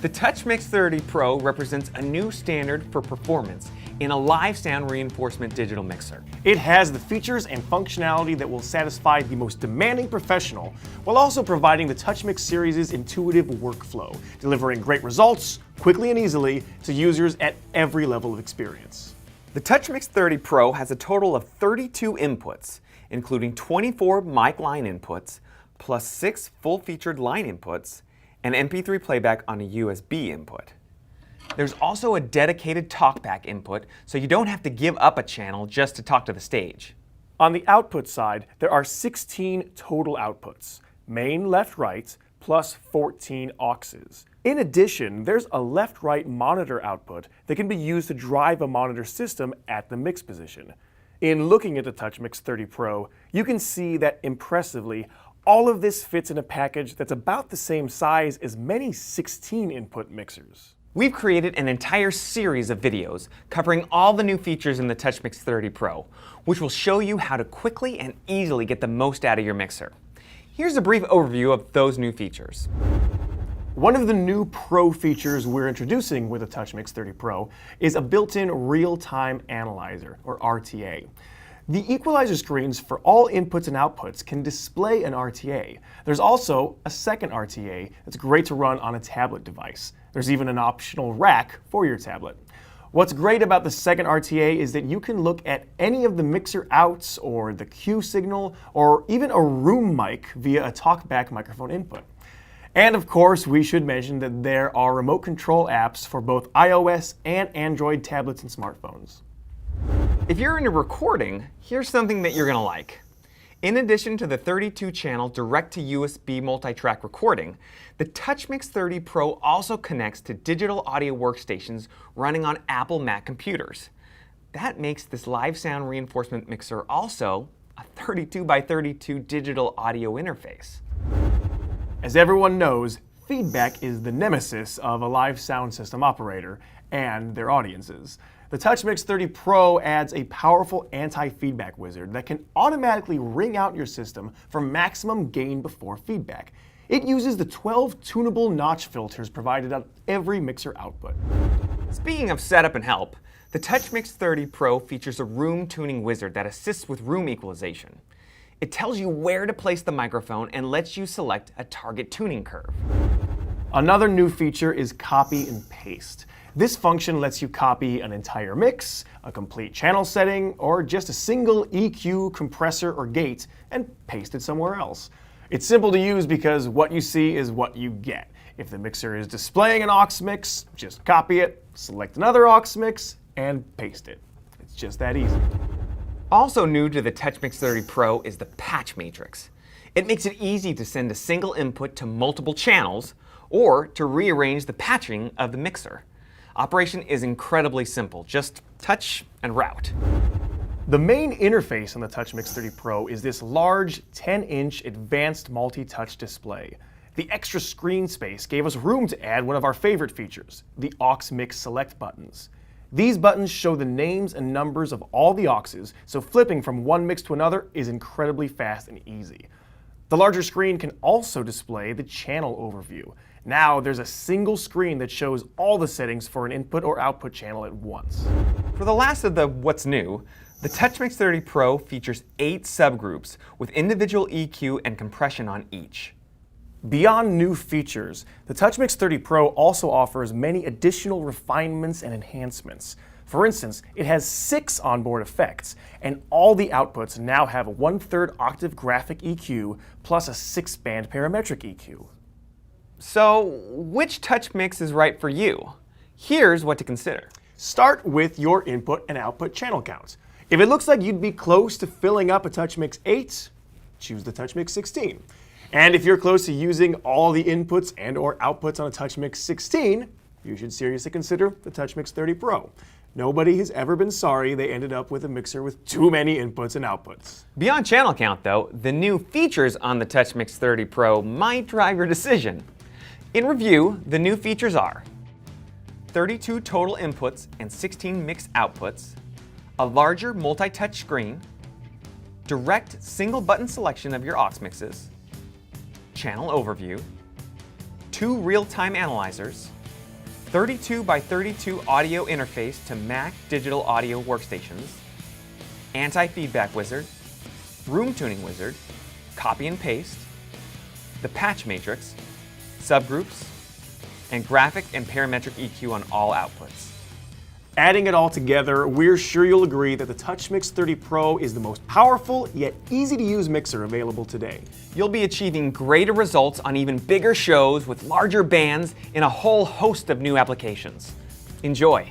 The TouchMix-30 Pro represents a new standard for performance in a live sound reinforcement digital mixer. It has the features and functionality that will satisfy the most demanding professional, while also providing the TouchMix series' intuitive workflow, delivering great results quickly and easily to users at every level of experience. The TouchMix-30 Pro has a total of 32 inputs, including 24 mic line inputs, plus 6 full-featured line inputs, and MP3 playback on a USB input. There's also a dedicated talkback input, so you don't have to give up a channel just to talk to the stage. On the output side, there are 16 total outputs, main left-right, plus 14 auxes. In addition, there's a left-right monitor output that can be used to drive a monitor system at the mix position. In looking at the TouchMix-30 Pro, you can see that impressively, all of this fits in a package that's about the same size as many 16-input mixers. We've created an entire series of videos covering all the new features in the TouchMix-30 Pro, which will show you how to quickly and easily get the most out of your mixer. Here's a brief overview of those new features. One of the new Pro features we're introducing with the TouchMix-30 Pro is a built-in real-time analyzer, or RTA. The equalizer screens for all inputs and outputs can display an RTA. There's also a second RTA that's great to run on a tablet device. There's even an optional rack for your tablet. What's great about the second RTA is that you can look at any of the mixer outs or the Q signal or even a room mic via a talkback microphone input. And of course, we should mention that there are remote control apps for both iOS and Android tablets and smartphones. If you're into recording, here's something that you're going to like. In addition to the 32-channel direct-to-USB multi-track recording, the TouchMix-30 Pro also connects to digital audio workstations running on Apple Mac computers. That makes this live sound reinforcement mixer also a 32 by 32 digital audio interface. As everyone knows, feedback is the nemesis of a live sound system operator and their audiences. The TouchMix-30 Pro adds a powerful anti-feedback wizard that can automatically ring out your system for maximum gain before feedback. It uses the 12 tunable notch filters provided on every mixer output. Speaking of setup and help, the TouchMix-30 Pro features a room tuning wizard that assists with room equalization. It tells you where to place the microphone and lets you select a target tuning curve. Another new feature is copy and paste. This function lets you copy an entire mix, a complete channel setting, or just a single EQ, compressor, or gate, and paste it somewhere else. It's simple to use because what you see is what you get. If the mixer is displaying an aux mix, just copy it, select another aux mix, and paste it. It's just that easy. Also new to the TouchMix-30 Pro is the patch matrix. It makes it easy to send a single input to multiple channels or to rearrange the patching of the mixer. Operation is incredibly simple. Just touch and route. The main interface on the TouchMix-30 Pro is this large 10-inch advanced multi-touch display. The extra screen space gave us room to add one of our favorite features, the aux mix select buttons. These buttons show the names and numbers of all the auxes, so flipping from one mix to another is incredibly fast and easy. The larger screen can also display the channel overview. Now there's a single screen that shows all the settings for an input or output channel at once. For the last of the what's new, the TouchMix-30 Pro features 8 subgroups with individual EQ and compression on each. Beyond new features, the TouchMix-30 Pro also offers many additional refinements and enhancements. For instance, it has 6 onboard effects, and all the outputs now have a 1/3 octave graphic EQ plus a 6-band parametric EQ. So, which TouchMix is right for you? Here's what to consider. Start with your input and output channel count. If it looks like you'd be close to filling up a TouchMix 8, choose the TouchMix 16. And if you're close to using all the inputs and or outputs on a TouchMix 16, you should seriously consider the TouchMix-30 Pro. Nobody has ever been sorry they ended up with a mixer with too many inputs and outputs. Beyond channel count though, the new features on the TouchMix-30 Pro might drive your decision. In review, the new features are 32 total inputs and 16 mixed outputs, a larger multi-touch screen, direct single button selection of your aux mixes, channel overview, 2 real-time analyzers, 32 by 32 audio interface to Mac digital audio workstations, anti-feedback wizard, room tuning wizard, copy and paste, the patch matrix, subgroups, and graphic and parametric EQ on all outputs. Adding it all together, we're sure you'll agree that the TouchMix-30 Pro is the most powerful yet easy to use mixer available today. You'll be achieving greater results on even bigger shows with larger bands in a whole host of new applications. Enjoy!